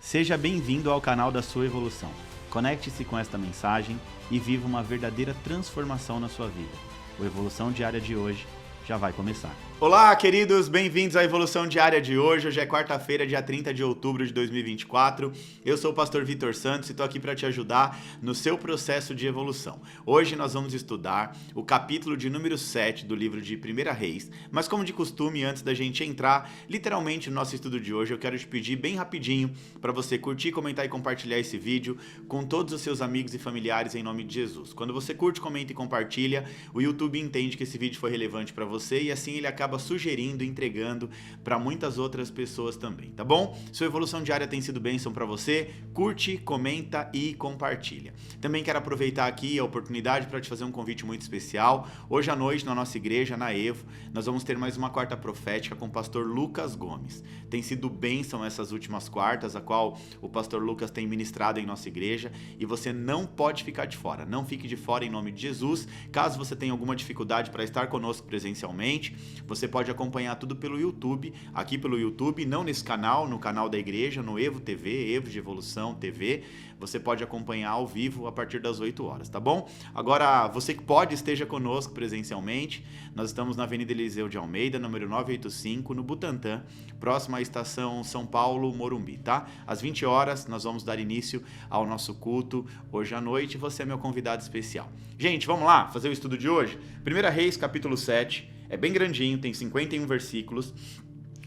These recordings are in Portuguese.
Seja bem-vindo ao canal da sua evolução. Conecte-se com esta mensagem e viva uma verdadeira transformação na sua vida. O Evolução Diária de hoje já vai começar. Olá, queridos, bem-vindos à Evolução Diária de hoje. Hoje é quarta-feira, dia 30 de outubro de 2024. Eu sou o pastor Vitor Santos e estou aqui para te ajudar no seu processo de evolução. Hoje nós vamos estudar o capítulo de número 7 do livro de 1 Reis. Mas como de costume, antes da gente entrar literalmente no nosso estudo de hoje, eu quero te pedir bem rapidinho para você curtir, comentar e compartilhar esse vídeo com todos os seus amigos e familiares em nome de Jesus. Quando você curte, comenta e compartilha, o YouTube entende que esse vídeo foi relevante para você e assim ele acaba sugerindo e entregando para muitas outras pessoas também, tá bom? Sua evolução diária tem sido bênção para você, curte, comenta e compartilha. Também quero aproveitar aqui a oportunidade para te fazer um convite muito especial. Hoje à noite na nossa igreja, na Evo, nós vamos ter mais uma quarta profética com o pastor Lucas Gomes. Tem sido bênção essas últimas quartas, a qual o pastor Lucas tem ministrado em nossa igreja e você não pode ficar de fora. Não fique de fora em nome de Jesus. Caso você tenha alguma dificuldade para estar conosco presencialmente, você pode acompanhar tudo pelo YouTube, aqui pelo YouTube, não nesse canal, no canal da igreja, no Evo TV, Evo de Evolução TV. Você pode acompanhar ao vivo a partir das 8 horas, tá bom? Agora, você que pode, esteja conosco presencialmente. Nós estamos na Avenida Eliseu de Almeida, número 985, no Butantã, próximo à estação São Paulo, Morumbi, tá? Às 20 horas, nós vamos dar início ao nosso culto hoje à noite. Você é meu convidado especial. Gente, vamos lá fazer o estudo de hoje? 1 Reis, capítulo 7. É bem grandinho, tem 51 versículos.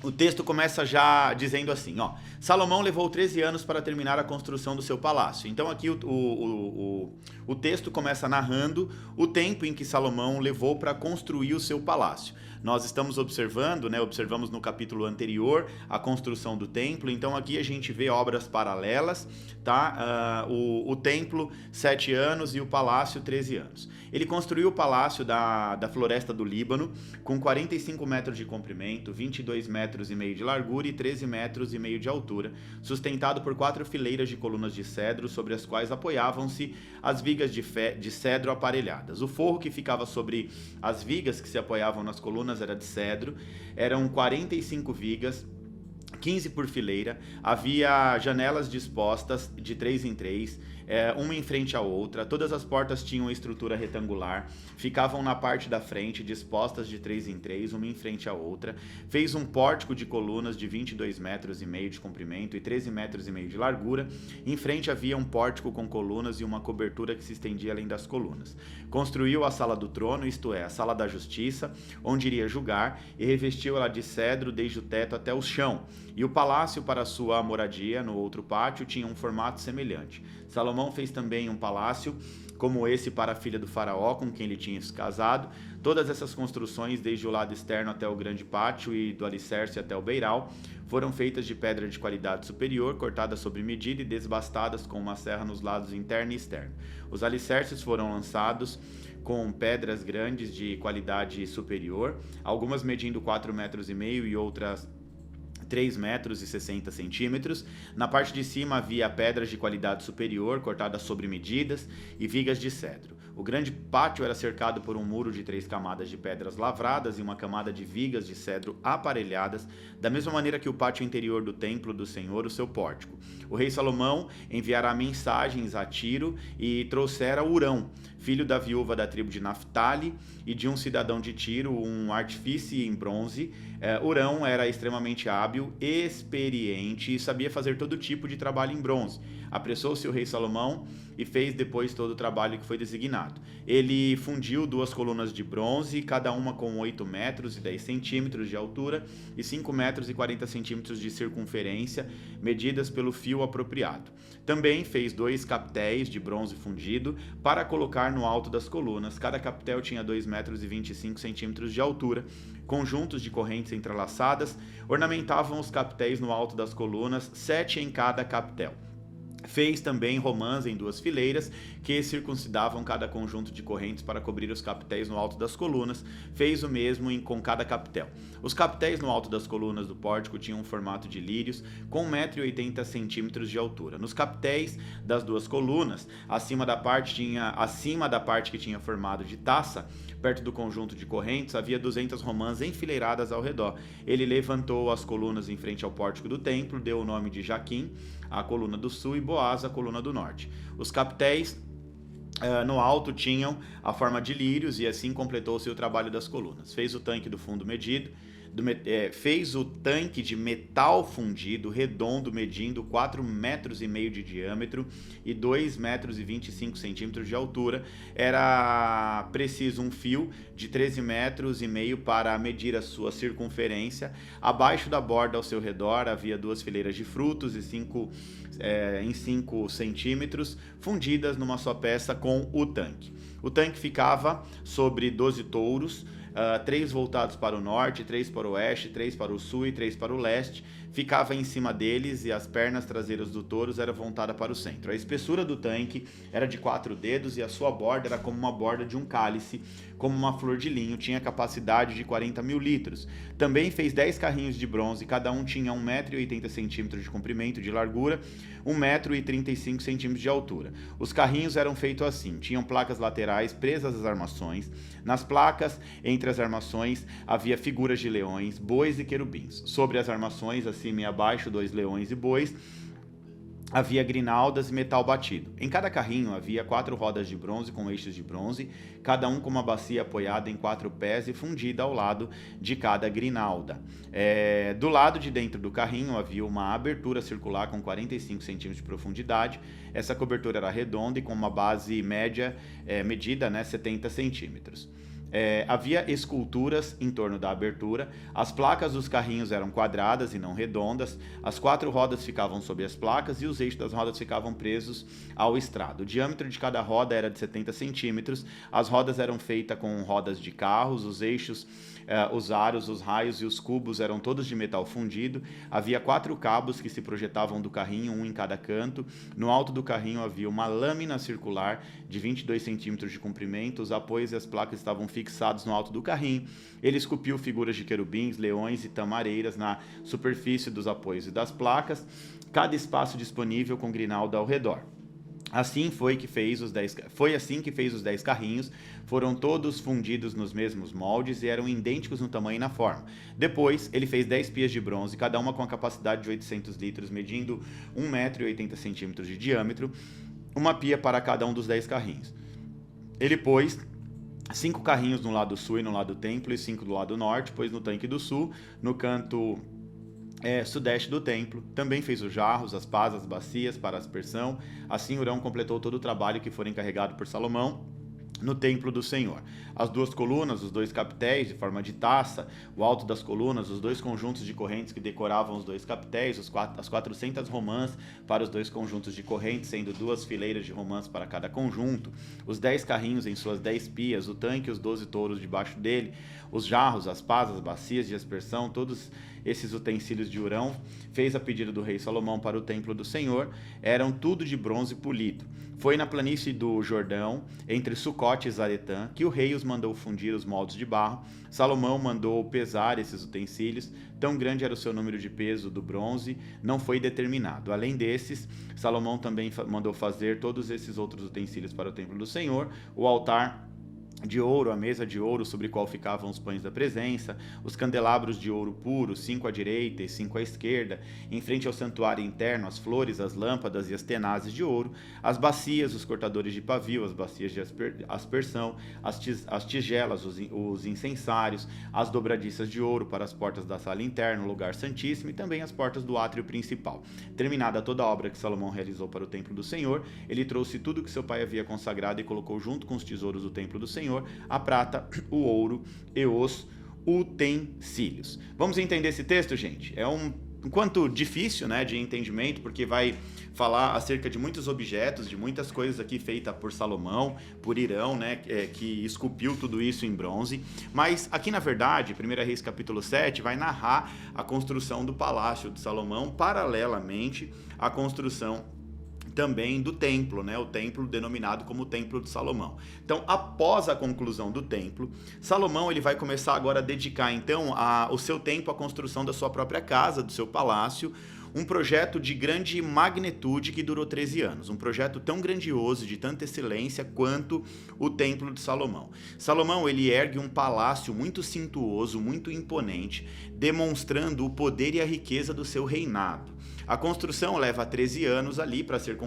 O texto começa já dizendo assim, ó: Salomão levou 13 anos para terminar a construção do seu palácio. Então aqui o texto começa narrando o tempo em que Salomão levou para construir o seu palácio. Nós estamos observando, observamos no capítulo anterior a construção do templo, então aqui a gente vê obras paralelas, tá? O templo, 7 anos e o palácio, 13 anos. Ele construiu o palácio da floresta do Líbano com 45 metros de comprimento, 22 metros e meio de largura e 13 metros e meio de altura, sustentado por 4 fileiras de colunas de cedro sobre as quais apoiavam-se as vigas de cedro aparelhadas. O forro que ficava sobre as vigas que se apoiavam nas colunas era de cedro, eram 45 vigas, 15 por fileira, havia janelas dispostas de 3 em 3, uma em frente à outra, todas as portas tinham estrutura retangular, ficavam na parte da frente, dispostas de 3 em 3, uma em frente à outra, fez um pórtico de colunas de 22 metros e meio de comprimento e 13 metros e meio de largura, em frente havia um pórtico com colunas e uma cobertura que se estendia além das colunas. Construiu a sala do trono, isto é, a sala da justiça, onde iria julgar, e revestiu-a de cedro desde o teto até o chão. E o palácio para sua moradia, no outro pátio, tinha um formato semelhante. Salomão fez também um palácio como esse para a filha do faraó, com quem ele tinha se casado. Todas essas construções, desde o lado externo até o grande pátio e do alicerce até o beiral, foram feitas de pedra de qualidade superior, cortadas sobre medida e desbastadas com uma serra nos lados interno e externo. Os alicerces foram lançados com pedras grandes de qualidade superior, algumas medindo 4,5 metros e outras 3 metros e 60 centímetros. Na parte de cima havia pedras de qualidade superior, cortadas sobre medidas, e vigas de cedro. O grande pátio era cercado por um muro de 3 camadas de pedras lavradas e uma camada de vigas de cedro aparelhadas, da mesma maneira que o pátio interior do templo do Senhor, o seu pórtico. O rei Salomão enviara mensagens a Tiro e trouxera Hurão, filho da viúva da tribo de Naftali e de um cidadão de Tiro, um artífice em bronze. Hurão era extremamente hábil, experiente e sabia fazer todo tipo de trabalho em bronze. Apressou-se o rei Salomão e fez depois todo o trabalho que foi designado. Ele fundiu 2 colunas de bronze, cada uma com 8 metros e 10 centímetros de altura e 5 metros e 40 centímetros de circunferência, medidas pelo fio apropriado. Também fez 2 captéis de bronze fundido para colocar no alto das colunas. Cada captel tinha 2 metros e 25 centímetros de altura. Conjuntos de correntes entrelaçadas ornamentavam os captéis no alto das colunas, 7 em cada captel. Fez também romãs em 2 fileiras, que circuncidavam cada conjunto de correntes para cobrir os captéis no alto das colunas. Fez o mesmo com cada captel. Os captéis no alto das colunas do pórtico tinham um formato de lírios, com 1,80 m de altura. Nos captéis das 2 colunas, acima da parte que tinha formato de taça, perto do conjunto de correntes, havia 200 romãs enfileiradas ao redor. Ele levantou as colunas em frente ao pórtico do templo, deu o nome de Jaquim, a coluna do sul, e Boaz a coluna do norte. Os capitéis no alto tinham a forma de lírios, e assim completou-se o trabalho das colunas. Fez o tanque do fundo medido, fez o tanque de metal fundido redondo, medindo 4,5 metros de diâmetro e 2,25 metros de altura. Era preciso um fio de 13,5 metros para medir a sua circunferência. Abaixo da borda ao seu redor havia 2 fileiras de frutos em 5 centímetros, fundidas numa só peça com o tanque. O tanque ficava sobre 12 touros, 3 voltados para o norte, 3 para o oeste, 3 para o sul e 3 para o leste. Ficava em cima deles, e as pernas traseiras do touros eram voltadas para o centro. A espessura do tanque era de 4 dedos, e a sua borda era como uma borda de um cálice, como uma flor de linho. Tinha capacidade de 40 mil litros. Também fez 10 carrinhos de bronze, cada um tinha 1,80 m de comprimento, de largura, 1,35 m de altura. Os carrinhos eram feitos assim: tinham placas laterais presas às armações. Nas placas, entre as armações, havia figuras de leões, bois e querubins. Sobre as armações, acima e abaixo, 2 leões e bois, havia grinaldas e metal batido. Em cada carrinho havia 4 rodas de bronze com eixos de bronze, cada um com uma bacia apoiada em 4 pés e fundida ao lado de cada grinalda. Do lado de dentro do carrinho havia uma abertura circular com 45 centímetros de profundidade. Essa cobertura era redonda e com uma base média medida, 70 centímetros. Havia esculturas em torno da abertura. As placas dos carrinhos eram quadradas e não redondas. As 4 rodas ficavam sob as placas e os eixos das rodas ficavam presos ao estrado. O diâmetro de cada roda era de 70 centímetros. As rodas eram feitas com rodas de carros. Os eixos, os aros, os raios e os cubos eram todos de metal fundido. Havia 4 cabos que se projetavam do carrinho, um em cada canto. No alto do carrinho havia uma lâmina circular de 22 centímetros de comprimento. Os apoios e as placas estavam fixados no alto do carrinho. Ele esculpiu figuras de querubins, leões e tamareiras na superfície dos apoios e das placas, cada espaço disponível com grinalda ao redor. Assim foi assim que fez os 10 carrinhos. Foram todos fundidos nos mesmos moldes e eram idênticos no tamanho e na forma. Depois, ele fez 10 pias de bronze, cada uma com a capacidade de 800 litros, medindo 1,80 m de diâmetro, uma pia para cada um dos 10 carrinhos. Ele pôs 5 carrinhos no lado sul e no lado do templo, e 5 do lado norte, pois no tanque do sul, no canto sudeste do templo. Também fez os jarros, as pás, as bacias para aspersão. Assim Hurão completou todo o trabalho que foi encarregado por Salomão no templo do Senhor. As 2 colunas, os 2 capitéis de forma de taça, o alto das colunas, os 2 conjuntos de correntes que decoravam os 2 capitéis, as 400 romãs para os 2 conjuntos de correntes, sendo 2 fileiras de romãs para cada conjunto, os 10 carrinhos em suas 10 pias, o tanque e os 12 touros debaixo dele, os jarros, as pás, as bacias de aspersão, todos esses utensílios de Hurão, fez a pedido do rei Salomão para o templo do Senhor, eram tudo de bronze polido. Foi na planície do Jordão, entre Sucote e Zaretã, que o rei os mandou fundir os moldes de barro. Salomão mandou pesar esses utensílios, tão grande era o seu número de peso do bronze, não foi determinado. Além desses, Salomão também mandou fazer todos esses outros utensílios para o templo do Senhor: o altar de ouro, a mesa de ouro sobre qual ficavam os pães da presença, os candelabros de ouro puro, 5 à direita e 5 à esquerda, em frente ao santuário interno, as flores, as lâmpadas e as tenazes de ouro, as bacias, os cortadores de pavio, as bacias de aspersão, as tigelas, os incensários, as dobradiças de ouro para as portas da sala interna, o lugar santíssimo, e também as portas do átrio principal. Terminada toda a obra que Salomão realizou para o templo do Senhor, ele trouxe tudo que seu pai havia consagrado e colocou junto com os tesouros do templo do Senhor, a prata, o ouro e os utensílios. Vamos entender esse texto, gente? É um quanto difícil, de entendimento, porque vai falar acerca de muitos objetos, de muitas coisas aqui feitas por Salomão, por Hurão, que esculpiu tudo isso em bronze. Mas aqui, na verdade, 1 Reis capítulo 7 vai narrar a construção do palácio de Salomão, paralelamente à construção também do templo, o templo denominado como o Templo de Salomão. Então, após a conclusão do templo, Salomão ele vai começar agora a dedicar então o seu tempo à construção da sua própria casa, do seu palácio, um projeto de grande magnitude que durou 13 anos, um projeto tão grandioso, de tanta excelência quanto o Templo de Salomão. Salomão ele ergue um palácio muito suntuoso, muito imponente, demonstrando o poder e a riqueza do seu reinado. A construção leva 13 anos ali para ser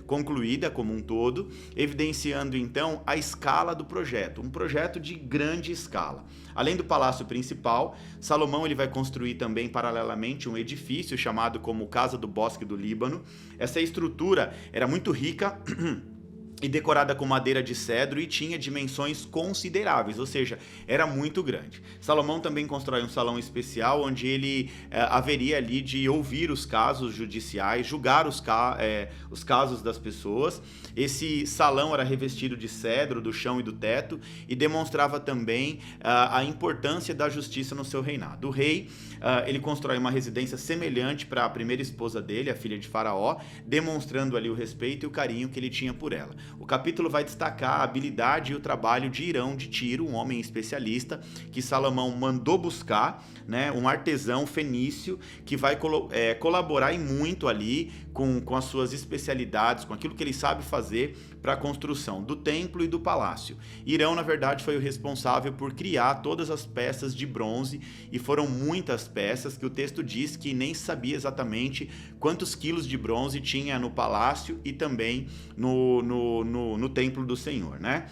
concluída como um todo, evidenciando então a escala do projeto, um projeto de grande escala. Além do palácio principal, Salomão ele vai construir também paralelamente um edifício chamado como Casa do Bosque do Líbano. Essa estrutura era muito rica e decorada com madeira de cedro e tinha dimensões consideráveis, ou seja, era muito grande. Salomão também constrói um salão especial onde ele haveria ali de ouvir os casos judiciais, julgar os casos das pessoas. Esse salão era revestido de cedro do chão e do teto e demonstrava também a importância da justiça no seu reinado. O rei, ele constrói uma residência semelhante para a primeira esposa dele, a filha de Faraó, demonstrando ali o respeito e o carinho que ele tinha por ela. O capítulo vai destacar a habilidade e o trabalho de Hirão de Tiro, um homem especialista que Salomão mandou buscar, né, um artesão fenício que vai colaborar muito ali com as suas especialidades, com aquilo que ele sabe fazer para a construção do templo e do palácio. Hirão, na verdade, foi o responsável por criar todas as peças de bronze, e foram muitas peças que o texto diz que nem sabia exatamente quantos quilos de bronze tinha no palácio e também no templo do Senhor, né?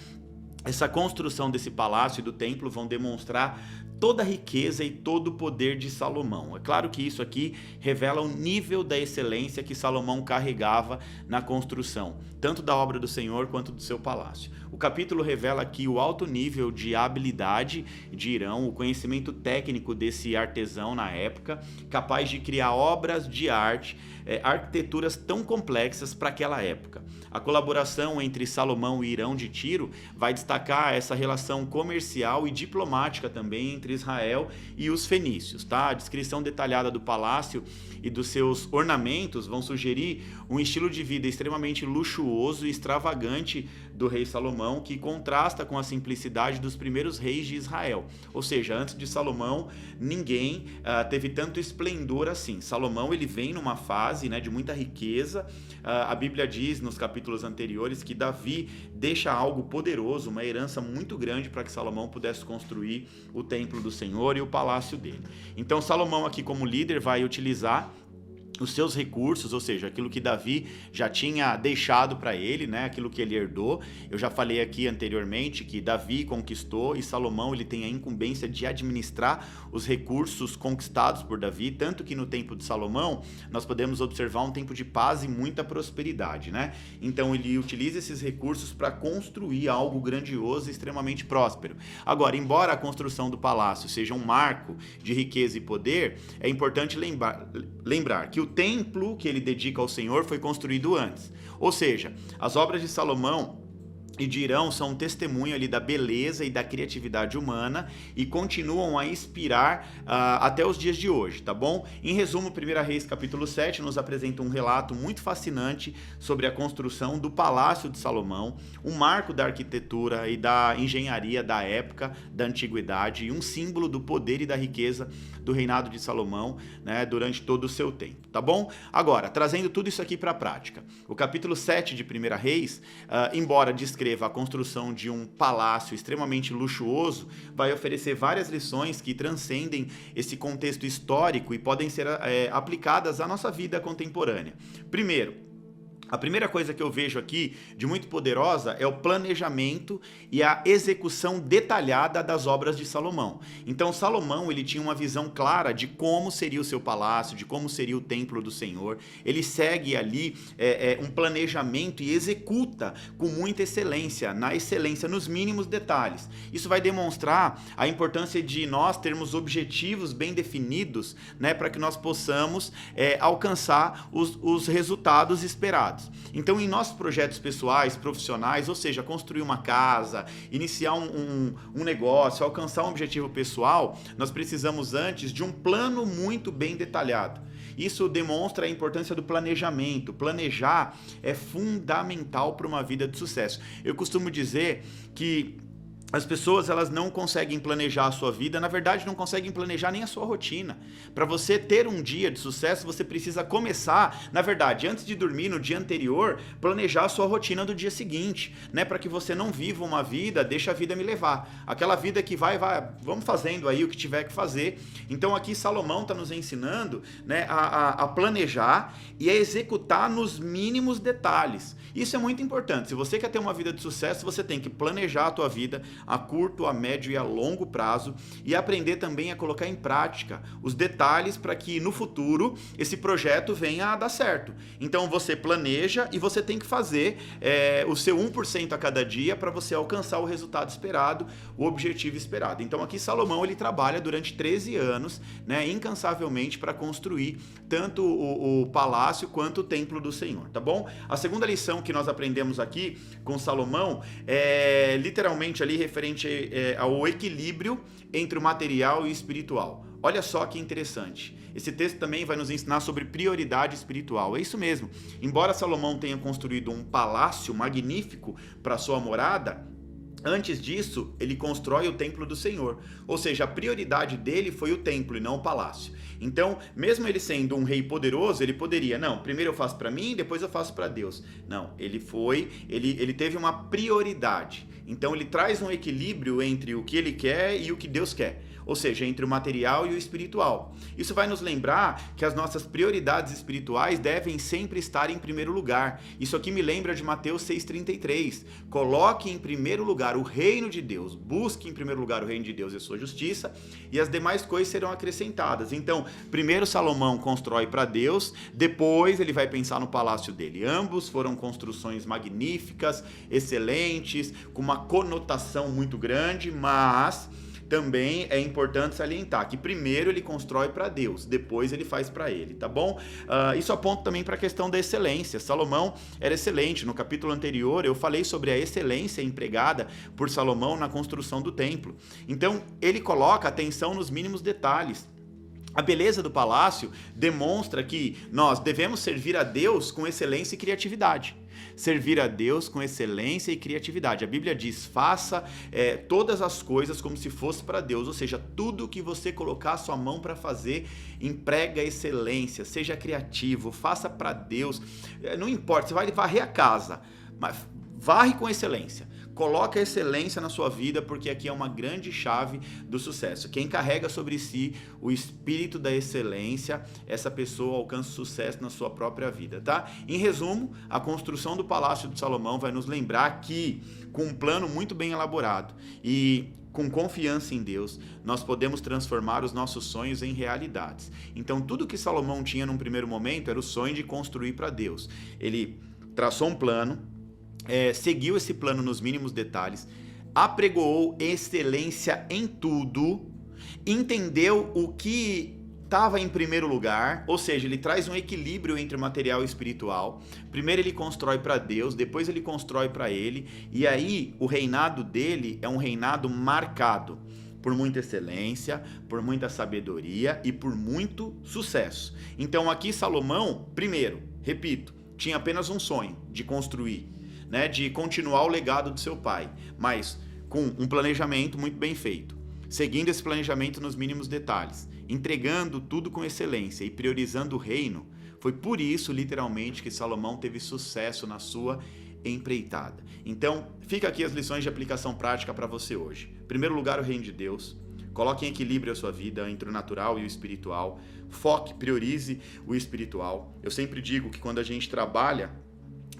Essa construção desse palácio e do templo vão demonstrar toda a riqueza e todo o poder de Salomão. É claro que isso aqui revela o nível da excelência que Salomão carregava na construção, tanto da obra do Senhor quanto do seu palácio. O capítulo revela aqui o alto nível de habilidade de Hirão, o conhecimento técnico desse artesão na época, capaz de criar obras de arte, arquiteturas tão complexas para aquela época. A colaboração entre Salomão e Hirão de Tiro vai destacar essa relação comercial e diplomática também entre Israel e os fenícios, tá? A descrição detalhada do palácio e dos seus ornamentos vão sugerir um estilo de vida extremamente luxuoso e extravagante do rei Salomão, que contrasta com a simplicidade dos primeiros reis de Israel. Ou seja, antes de Salomão, ninguém teve tanto esplendor assim. Salomão ele vem numa fase, né, de muita riqueza. A Bíblia diz nos capítulos anteriores que Davi deixa algo poderoso, uma herança muito grande para que Salomão pudesse construir o templo do Senhor e o palácio dele. Então Salomão aqui como líder vai utilizar os seus recursos, ou seja, aquilo que Davi já tinha deixado para ele, né, aquilo que ele herdou. Eu já falei aqui anteriormente que Davi conquistou e Salomão ele tem a incumbência de administrar os recursos conquistados por Davi, tanto que no tempo de Salomão nós podemos observar um tempo de paz e muita prosperidade, né? Então ele utiliza esses recursos para construir algo grandioso e extremamente próspero. Agora, embora a construção do palácio seja um marco de riqueza e poder, é importante lembrar que o templo que ele dedica ao Senhor foi construído antes. Ou seja, as obras de Salomão e de Hirão são um testemunho ali da beleza e da criatividade humana e continuam a inspirar até os dias de hoje, tá bom? Em resumo, 1 Reis capítulo 7 nos apresenta um relato muito fascinante sobre a construção do Palácio de Salomão, um marco da arquitetura e da engenharia da época da antiguidade e um símbolo do poder e da riqueza do reinado de Salomão, né, durante todo o seu tempo, tá bom? Agora, trazendo tudo isso aqui para a prática, o capítulo 7 de 1 Reis, embora descreva a construção de um palácio extremamente luxuoso, vai oferecer várias lições que transcendem esse contexto histórico e podem ser aplicadas à nossa vida contemporânea. Primeiro, a primeira coisa que eu vejo aqui de muito poderosa é o planejamento e a execução detalhada das obras de Salomão. Então Salomão ele tinha uma visão clara de como seria o seu palácio, de como seria o templo do Senhor. Ele segue ali um planejamento e executa com muita excelência, na excelência nos mínimos detalhes. Isso vai demonstrar a importância de nós termos objetivos bem definidos, né, para que nós possamos alcançar os resultados esperados. Então, em nossos projetos pessoais, profissionais, ou seja, construir uma casa, iniciar um negócio, alcançar um objetivo pessoal, nós precisamos antes de um plano muito bem detalhado. Isso demonstra a importância do planejamento. Planejar é fundamental para uma vida de sucesso. Eu costumo dizer que as pessoas, elas não conseguem planejar a sua vida, na verdade não conseguem planejar nem a sua rotina. Para você ter um dia de sucesso, você precisa começar, na verdade, antes de dormir, no dia anterior, planejar a sua rotina do dia seguinte, né? Para que você não viva uma vida, deixa a vida me levar. Aquela vida que vai, vamos fazendo aí o que tiver que fazer. Então aqui Salomão está nos ensinando, né, a planejar e a executar nos mínimos detalhes. Isso é muito importante. Se você quer ter uma vida de sucesso, você tem que planejar a tua vida a curto, a médio e a longo prazo e aprender também a colocar em prática os detalhes para que no futuro esse projeto venha a dar certo. Então você planeja e você tem que fazer o seu 1% a cada dia para você alcançar o resultado esperado, o objetivo esperado. Então aqui Salomão, ele trabalha durante 13 anos, né, incansavelmente para construir tanto o palácio quanto o templo do Senhor, tá bom? A segunda lição que nós aprendemos aqui com Salomão é literalmente ali referente ao equilíbrio entre o material e o espiritual. Olha só que interessante. Esse texto também vai nos ensinar sobre prioridade espiritual. É isso mesmo. Embora Salomão tenha construído um palácio magnífico para sua morada, antes disso, ele constrói o templo do Senhor. Ou seja, a prioridade dele foi o templo e não o palácio. Então, mesmo ele sendo um rei poderoso, ele poderia, não, primeiro eu faço para mim, depois eu faço para Deus. Não, ele teve uma prioridade. Então, ele traz um equilíbrio entre o que ele quer e o que Deus quer. Ou seja, entre o material e o espiritual. Isso vai nos lembrar que as nossas prioridades espirituais devem sempre estar em primeiro lugar. Isso aqui me lembra de Mateus 6,33. Coloque em primeiro lugar o reino de Deus, busque em primeiro lugar o reino de Deus e a sua justiça, e as demais coisas serão acrescentadas. Então, primeiro Salomão constrói para Deus, depois ele vai pensar no palácio dele. Ambos foram construções magníficas, excelentes, com uma conotação muito grande, mas também é importante salientar que primeiro ele constrói para Deus, depois ele faz para ele, tá bom? Isso aponta também para a questão da excelência. Salomão era excelente. No capítulo anterior eu falei sobre a excelência empregada por Salomão na construção do templo. Então ele coloca atenção nos mínimos detalhes. A beleza do palácio demonstra que nós devemos servir a Deus com excelência e criatividade. Servir a Deus com excelência e criatividade. A Bíblia diz, faça todas as coisas como se fosse para Deus, ou seja, tudo que você colocar a sua mão para fazer, emprega excelência, seja criativo, faça para Deus. Não importa, você vai varrer a casa, mas varre com excelência. Coloque a excelência na sua vida, porque aqui é uma grande chave do sucesso. Quem carrega sobre si o espírito da excelência, essa pessoa alcança sucesso na sua própria vida, tá? Em resumo, a construção do Palácio de Salomão vai nos lembrar que, com um plano muito bem elaborado e com confiança em Deus, nós podemos transformar os nossos sonhos em realidades. Então, tudo que Salomão tinha num primeiro momento era o sonho de construir para Deus. Ele traçou um plano, seguiu esse plano nos mínimos detalhes, apregoou excelência em tudo, entendeu o que estava em primeiro lugar, ou seja, ele traz um equilíbrio entre material e espiritual. Primeiro ele constrói para Deus, depois ele constrói para ele, e aí o reinado dele é um reinado marcado por muita excelência, por muita sabedoria e por muito sucesso. Então aqui Salomão, primeiro, repito, tinha apenas um sonho de construir, né, de continuar o legado do seu pai, mas com um planejamento muito bem feito, seguindo esse planejamento nos mínimos detalhes, entregando tudo com excelência e priorizando o reino. Foi por isso, literalmente, que Salomão teve sucesso na sua empreitada. Então, fica aqui as lições de aplicação prática para você hoje. Em primeiro lugar, o reino de Deus. Coloque em equilíbrio a sua vida entre o natural e o espiritual. Foque, priorize o espiritual. Eu sempre digo que quando a gente trabalha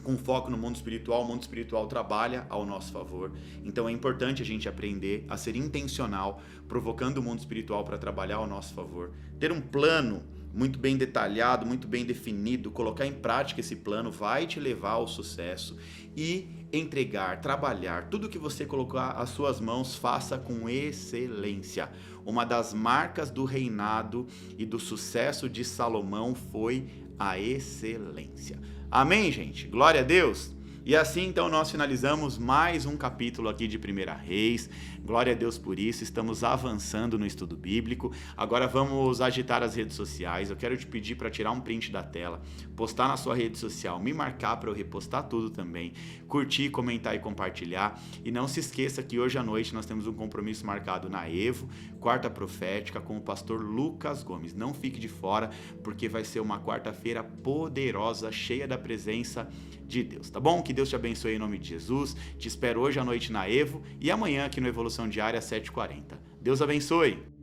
com foco no mundo espiritual, o mundo espiritual trabalha ao nosso favor. Então é importante a gente aprender a ser intencional, provocando o mundo espiritual para trabalhar ao nosso favor. Ter um plano muito bem detalhado, muito bem definido, colocar em prática esse plano vai te levar ao sucesso. E entregar, trabalhar, tudo que você colocar às suas mãos, faça com excelência. Uma das marcas do reinado e do sucesso de Salomão foi a excelência. Amém, gente? Glória a Deus! E assim, então, nós finalizamos mais um capítulo aqui de 1 Reis. Glória a Deus por isso, estamos avançando no estudo bíblico. Agora vamos agitar as redes sociais. Eu quero te pedir para tirar um print da tela, postar na sua rede social, me marcar para eu repostar tudo também, curtir, comentar e compartilhar. E não se esqueça que hoje à noite nós temos um compromisso marcado na Evo, Quarta Profética, com o pastor Lucas Gomes. Não fique de fora, porque vai ser uma quarta-feira poderosa, cheia da presença de Deus, tá bom? Que Deus te abençoe em nome de Jesus. Te espero hoje à noite na Evo e amanhã aqui no Evolução Diária 7h40. Deus abençoe!